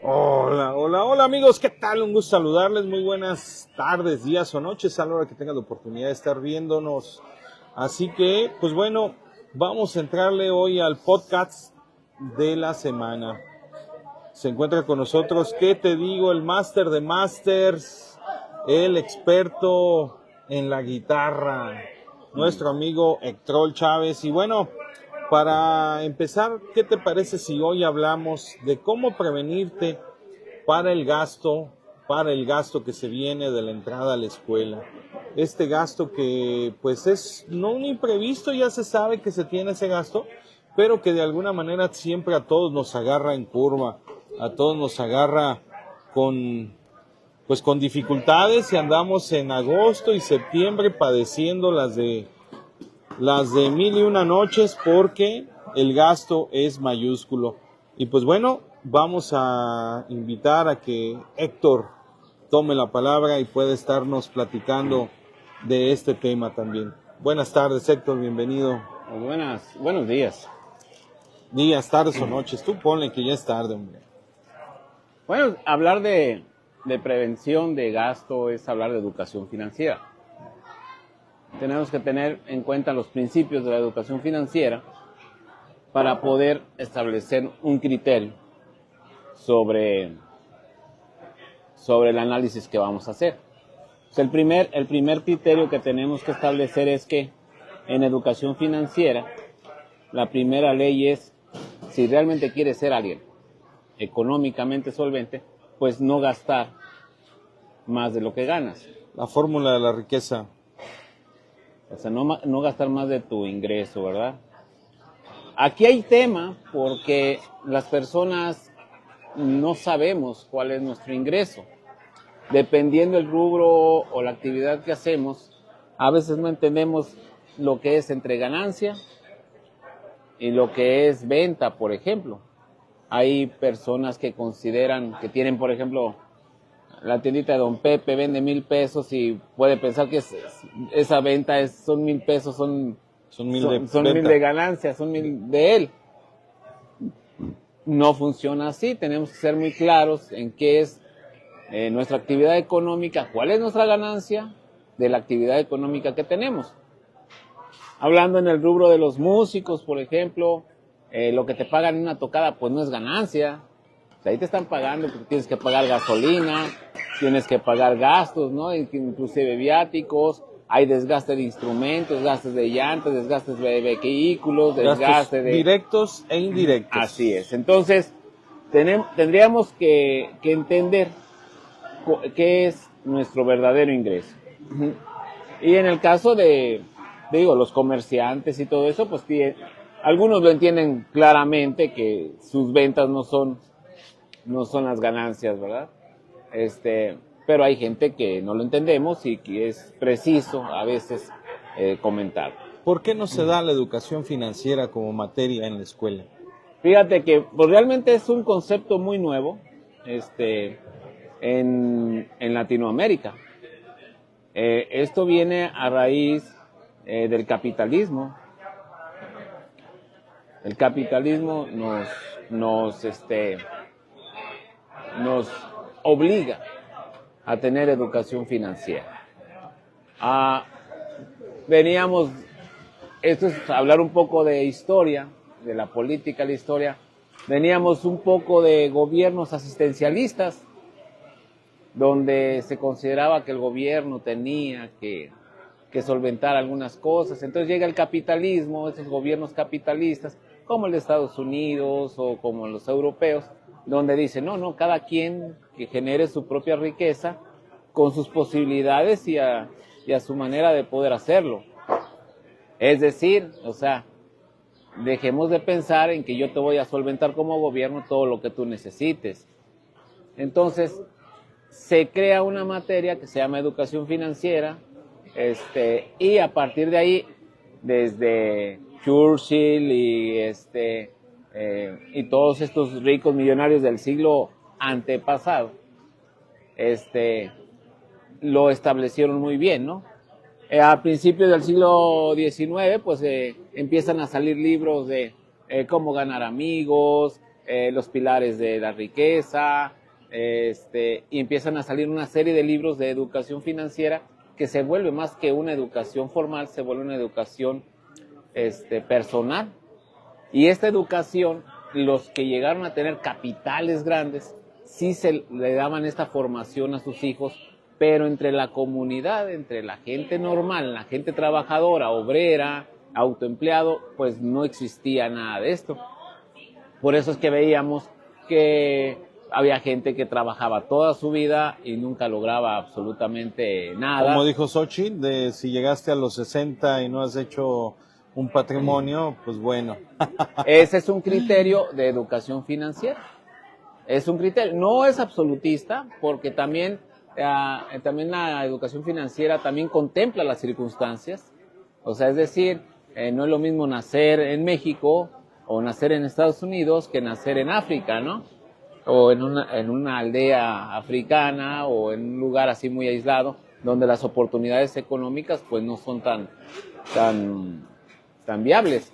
Hola, hola, hola amigos, ¿qué tal? Un gusto saludarles, muy buenas tardes, días o noches a la hora que tengan la oportunidad de estar viéndonos. Así que, pues bueno, vamos a entrarle hoy al podcast de la semana. Se encuentra con nosotros, ¿qué te digo? El máster de masters, el experto en la guitarra, nuestro amigo Héctor Chávez. Y bueno, para empezar, ¿qué te parece si hoy hablamos de cómo prevenirte para el gasto que se viene de la entrada a la escuela? Este gasto que pues es no un imprevisto, ya se sabe que se tiene ese gasto, pero que de alguna manera siempre a todos nos agarra en curva, a todos nos agarra con con dificultades y andamos en agosto y septiembre padeciendo las de mil y una noches porque el gasto es mayúsculo. Y pues bueno, vamos a invitar a que Héctor tome la palabra y pueda estarnos platicando de este tema también. Buenas tardes, Héctor, bienvenido. Buenos días. Días, tardes o noches, tú ponle que ya es tarde, hombre. Bueno, hablar de prevención de gasto es hablar de educación financiera. Tenemos que tener en cuenta los principios de la educación financiera para poder establecer un criterio sobre el análisis que vamos a hacer. El primer criterio que tenemos que establecer es que en educación financiera, la primera ley es, si realmente quieres ser alguien económicamente solvente, pues no gastar más de lo que ganas. La fórmula de la riqueza. O sea, no gastar más de tu ingreso, ¿verdad? Aquí hay tema porque las personas no sabemos cuál es nuestro ingreso. Dependiendo el rubro o la actividad que hacemos, a veces no entendemos lo que es entre ganancia y lo que es venta, por ejemplo. Hay personas que consideran que tienen, por ejemplo, la tiendita de Don Pepe vende 1,000 pesos y puede pensar que esa venta son 1,000 pesos, son 1,000 de ganancia, son 1,000 de él. No funciona así, tenemos que ser muy claros en qué es nuestra actividad económica, cuál es nuestra ganancia de la actividad económica que tenemos. Hablando en el rubro de los músicos, por ejemplo, lo que te pagan en una tocada pues no es ganancia. O sea, ahí te están pagando porque tienes que pagar gasolina, tienes que pagar gastos, ¿no? Inclusive viáticos, hay desgaste de instrumentos, gastos de llantas, desgastes de vehículos, desgaste de... directos e indirectos. Así es. Entonces, tendríamos que entender qué es nuestro verdadero ingreso. Y en el caso de los comerciantes y todo eso, pues algunos lo entienden claramente que sus ventas no son las ganancias, ¿verdad? Pero hay gente que no lo entendemos y que es preciso a veces comentar. ¿Por qué no se da la educación financiera como materia en la escuela? Fíjate que pues, realmente es un concepto muy nuevo en Latinoamérica. Esto viene a raíz del capitalismo. El capitalismo nos obliga a tener educación financiera. Esto es hablar un poco de historia, de la política, la historia. Veníamos un poco de gobiernos asistencialistas, donde se consideraba que el gobierno tenía que solventar algunas cosas. Entonces llega el capitalismo, esos gobiernos capitalistas, como el de Estados Unidos o como los europeos, donde dicen, no, cada quien que genere su propia riqueza con sus posibilidades y a su manera de poder hacerlo. Es decir, o sea, dejemos de pensar en que yo te voy a solventar como gobierno todo lo que tú necesites. Entonces, se crea una materia que se llama educación financiera, y a partir de ahí, desde Churchill y todos estos ricos millonarios del siglo antepasado, lo establecieron muy bien, ¿no? A principios del siglo XIX, pues empiezan a salir libros de cómo ganar amigos, Los pilares de la riqueza, y empiezan a salir una serie de libros de educación financiera que se vuelve más que una educación formal, se vuelve una educación personal. Y esta educación, los que llegaron a tener capitales grandes, sí se le daban esta formación a sus hijos, pero entre la comunidad, entre la gente normal, la gente trabajadora, obrera, autoempleado, pues no existía nada de esto. Por eso es que veíamos que había gente que trabajaba toda su vida y nunca lograba absolutamente nada. Como dijo Xochitl, de si llegaste a los 60 y no has hecho un patrimonio, pues bueno. Ese es un criterio de educación financiera. Es un criterio, no es absolutista, porque también la educación financiera también contempla las circunstancias. O sea, es decir, no es lo mismo nacer en México o nacer en Estados Unidos que nacer en África, ¿no? O en una aldea africana o en un lugar así muy aislado, donde las oportunidades económicas pues no son tan viables.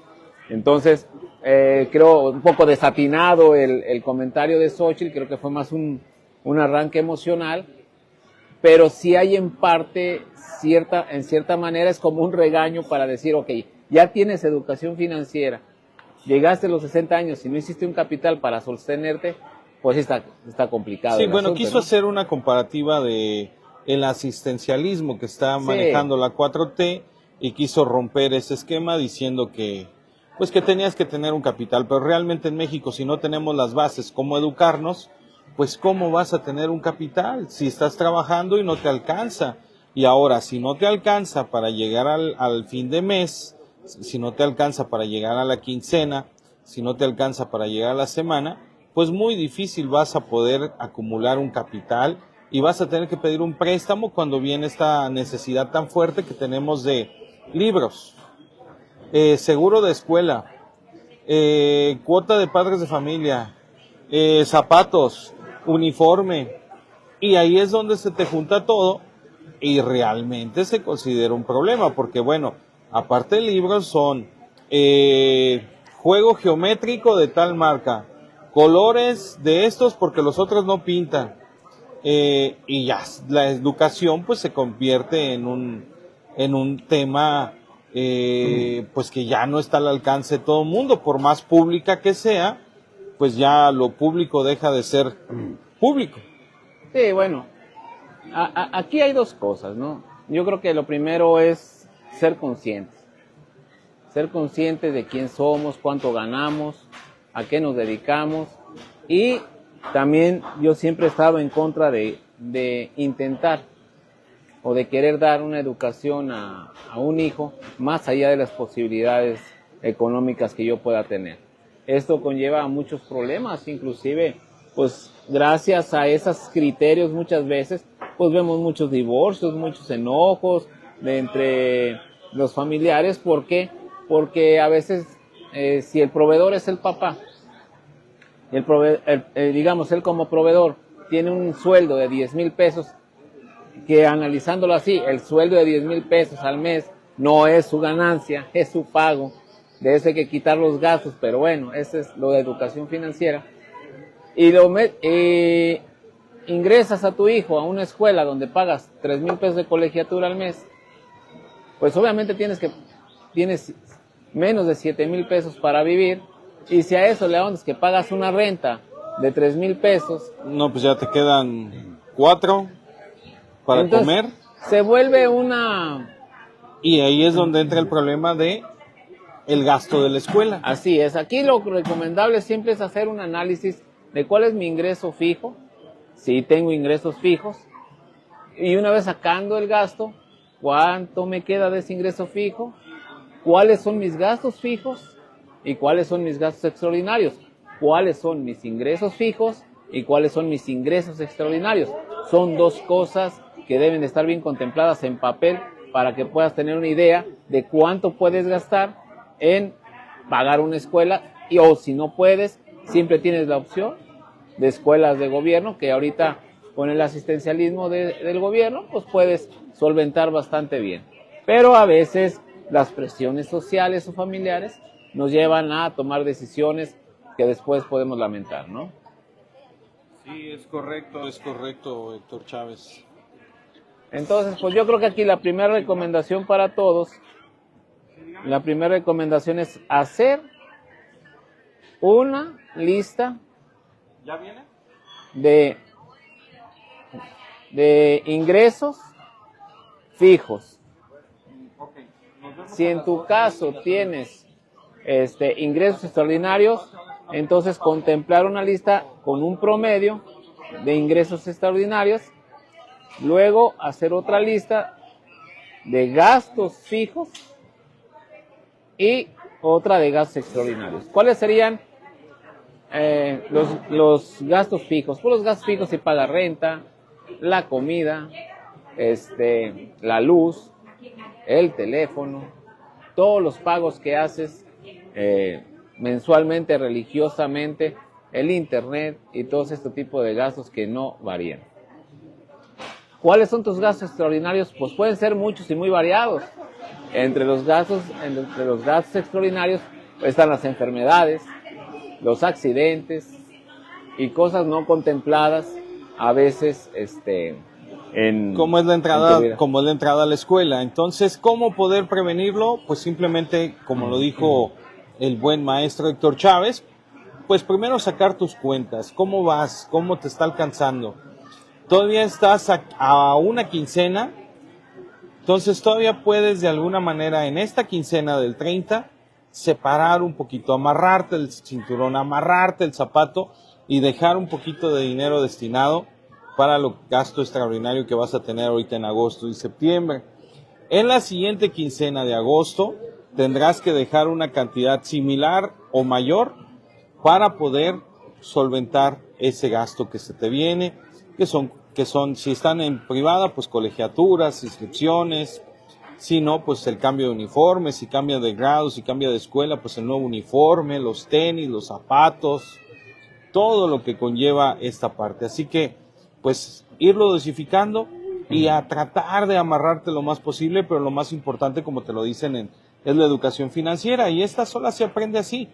Entonces, creo un poco desatinado el comentario de Xochitl, creo que fue más un arranque emocional, pero sí hay en parte, en cierta manera, es como un regaño para decir, ok, ya tienes educación financiera, llegaste a los 60 años y no hiciste un capital para sostenerte, pues está complicado. Sí, bueno, quiso hacer una comparativa de el asistencialismo que está manejando la 4T y quiso romper ese esquema diciendo que pues que tenías que tener un capital, pero realmente en México si no tenemos las bases, cómo educarnos, pues cómo vas a tener un capital si estás trabajando y no te alcanza. Y ahora, si no te alcanza para llegar al fin de mes, si no te alcanza para llegar a la quincena, si no te alcanza para llegar a la semana, pues muy difícil vas a poder acumular un capital y vas a tener que pedir un préstamo cuando viene esta necesidad tan fuerte que tenemos de libros, seguro de escuela, cuota de padres de familia, zapatos, uniforme, y ahí es donde se te junta todo y realmente se considera un problema, porque bueno, aparte de libros son juego geométrico de tal marca, colores de estos porque los otros no pintan, y ya la educación pues se convierte en un tema pues que ya no está al alcance de todo el mundo, por más pública que sea, pues ya lo público deja de ser público. Sí, bueno, aquí hay dos cosas, ¿no? Yo creo que lo primero es ser conscientes de quién somos, cuánto ganamos, a qué nos dedicamos, y también yo siempre he estado en contra de intentar o de querer dar una educación a un hijo más allá de las posibilidades económicas que yo pueda tener. Esto conlleva muchos problemas, inclusive pues gracias a esos criterios muchas veces pues vemos muchos divorcios, muchos enojos entre los familiares. ¿Por qué? Porque a veces si el proveedor es el papá, digamos él como proveedor tiene un sueldo de 10,000 pesos, que analizándolo así, el sueldo de 10,000 pesos al mes no es su ganancia, es su pago, de eso hay que quitar los gastos, pero bueno, eso es lo de educación financiera. Y ingresas a tu hijo a una escuela donde pagas 3,000 pesos de colegiatura al mes, pues obviamente tienes menos de 7,000 pesos para vivir, y si a eso le añades que pagas una renta de 3,000 pesos, no, pues ya te quedan 4 para entonces, comer. Se vuelve y ahí es donde entra el problema de el gasto de la escuela. Así es, aquí lo recomendable siempre es hacer un análisis de cuál es mi ingreso fijo, si tengo ingresos fijos, y una vez sacando el gasto, cuánto me queda de ese ingreso fijo, cuáles son mis gastos fijos y cuáles son mis gastos extraordinarios, cuáles son mis ingresos fijos y cuáles son mis ingresos extraordinarios. Son dos cosas que deben de estar bien contempladas en papel para que puedas tener una idea de cuánto puedes gastar en pagar una escuela, o si no puedes, siempre tienes la opción de escuelas de gobierno, que ahorita con el asistencialismo del gobierno pues puedes solventar bastante bien. Pero a veces las presiones sociales o familiares nos llevan a tomar decisiones que después podemos lamentar, ¿no? Sí, es correcto, Héctor Chávez. Entonces, pues yo creo que aquí la primera recomendación para todos, la primera recomendación es hacer una lista ¿Ya viene? de ingresos fijos. Okay. Si en tu caso tienes ingresos extraordinarios, entonces contemplar una lista con un promedio de ingresos extraordinarios, luego hacer otra lista de gastos fijos y otra de gastos extraordinarios. ¿Cuáles serían los gastos fijos? Pues los gastos fijos se paga renta, la comida, la luz, el teléfono, todos los pagos que haces mensualmente, religiosamente, el internet y todos este tipo de gastos que no varían. ¿Cuáles son tus gastos extraordinarios? Pues pueden ser muchos y muy variados. Entre los gastos extraordinarios están las enfermedades, los accidentes y cosas no contempladas a veces como es la entrada a la escuela. Entonces, ¿cómo poder prevenirlo? Pues simplemente, como lo dijo el buen maestro Héctor Chávez, pues primero sacar tus cuentas. ¿Cómo vas? ¿Cómo te está alcanzando? Todavía estás a una quincena, entonces todavía puedes de alguna manera en esta quincena del 30 separar un poquito, amarrarte el cinturón, amarrarte el zapato y dejar un poquito de dinero destinado para el gasto extraordinario que vas a tener ahorita en agosto y septiembre. En la siguiente quincena de agosto tendrás que dejar una cantidad similar o mayor para poder solventar ese gasto que se te viene, que son, si están en privada, pues colegiaturas, inscripciones, si no, pues el cambio de uniforme, si cambia de grado, si cambia de escuela, pues el nuevo uniforme, los tenis, los zapatos, todo lo que conlleva esta parte. Así que, pues, irlo dosificando y a tratar de amarrarte lo más posible, pero lo más importante, como te lo dicen, es la educación financiera, y esta sola se aprende así,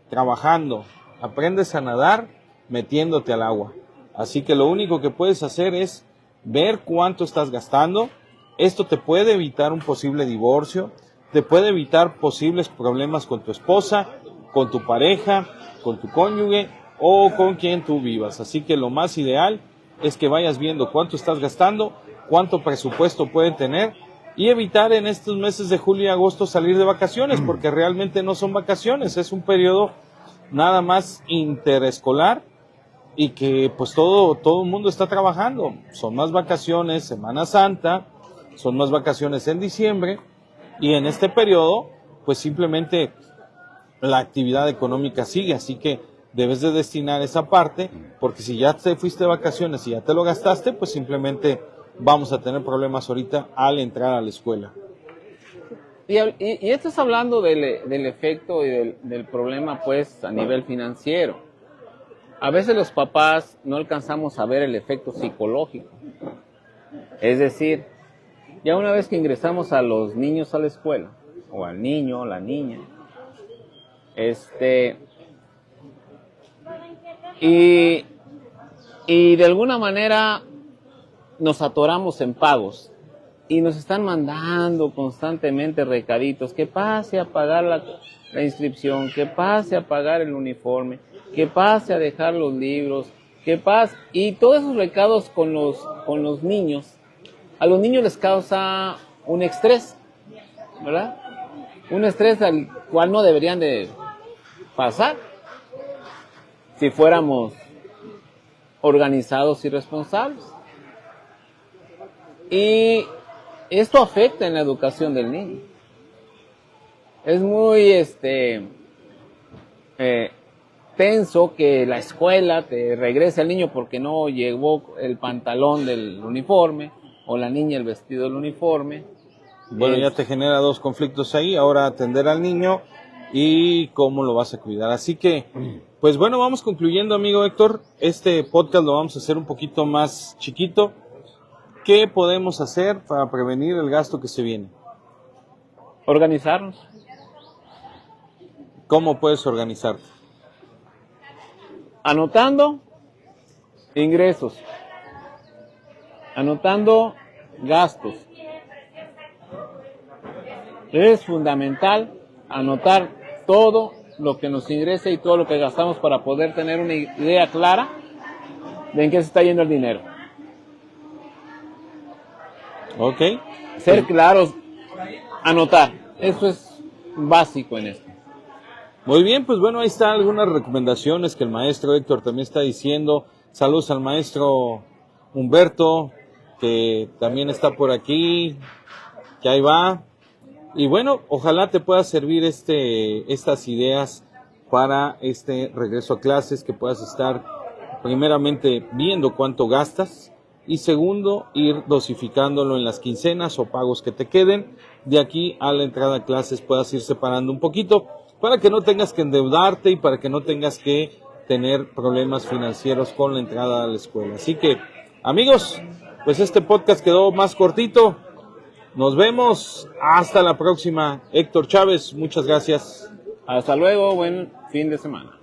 trabajando. Aprendes a nadar metiéndote al agua. Así que lo único que puedes hacer es ver cuánto estás gastando. Esto te puede evitar un posible divorcio, te puede evitar posibles problemas con tu esposa, con tu pareja, con tu cónyuge o con quien tú vivas. Así que lo más ideal es que vayas viendo cuánto estás gastando, cuánto presupuesto pueden tener y evitar en estos meses de julio y agosto salir de vacaciones, porque realmente no son vacaciones, es un periodo nada más interescolar y que pues todo el mundo está trabajando. Son más vacaciones Semana Santa, son más vacaciones en diciembre, y en este periodo pues simplemente la actividad económica sigue, así que debes de destinar esa parte, porque si ya te fuiste de vacaciones y ya te lo gastaste, pues simplemente vamos a tener problemas ahorita al entrar a la escuela. Y esto es hablando del efecto y del problema pues a nivel financiero. A veces los papás no alcanzamos a ver el efecto psicológico. Es decir, ya una vez que ingresamos a los niños a la escuela, o al niño o la niña, y de alguna manera nos atoramos en pagos y nos están mandando constantemente recaditos, que pase a pagar la inscripción, que pase a pagar el uniforme, que pase a dejar los libros, que pase, y todos esos recados con los niños, a los niños les causa un estrés, ¿verdad? Un estrés al cual no deberían de pasar si fuéramos organizados y responsables. Y esto afecta en la educación del niño. Es muy tenso que la escuela te regrese al niño porque no llevó el pantalón del uniforme o la niña el vestido del uniforme. Bueno, ya te genera dos conflictos ahí, ahora atender al niño y cómo lo vas a cuidar. Así que, pues bueno, vamos concluyendo, amigo Héctor. Este podcast lo vamos a hacer un poquito más chiquito. ¿Qué podemos hacer para prevenir el gasto que se viene? Organizarnos. ¿Cómo puedes organizarte? anotando ingresos, anotando gastos. Es fundamental anotar todo lo que nos ingresa y todo lo que gastamos para poder tener una idea clara de en qué se está yendo el dinero. Ok. Ser claros, anotar. Eso es básico en esto. Muy bien, pues bueno, ahí están algunas recomendaciones que el maestro Héctor también está diciendo. Saludos al maestro Humberto, que también está por aquí, que ahí va. Y bueno, ojalá te pueda servir estas ideas para este regreso a clases, que puedas estar primeramente viendo cuánto gastas y segundo, ir dosificándolo en las quincenas o pagos que te queden. De aquí a la entrada a clases puedas ir separando un poquito para que no tengas que endeudarte y para que no tengas que tener problemas financieros con la entrada a la escuela. Así que, amigos, pues este podcast quedó más cortito. Nos vemos. Hasta la próxima. Héctor Chávez, muchas gracias. Hasta luego, buen fin de semana.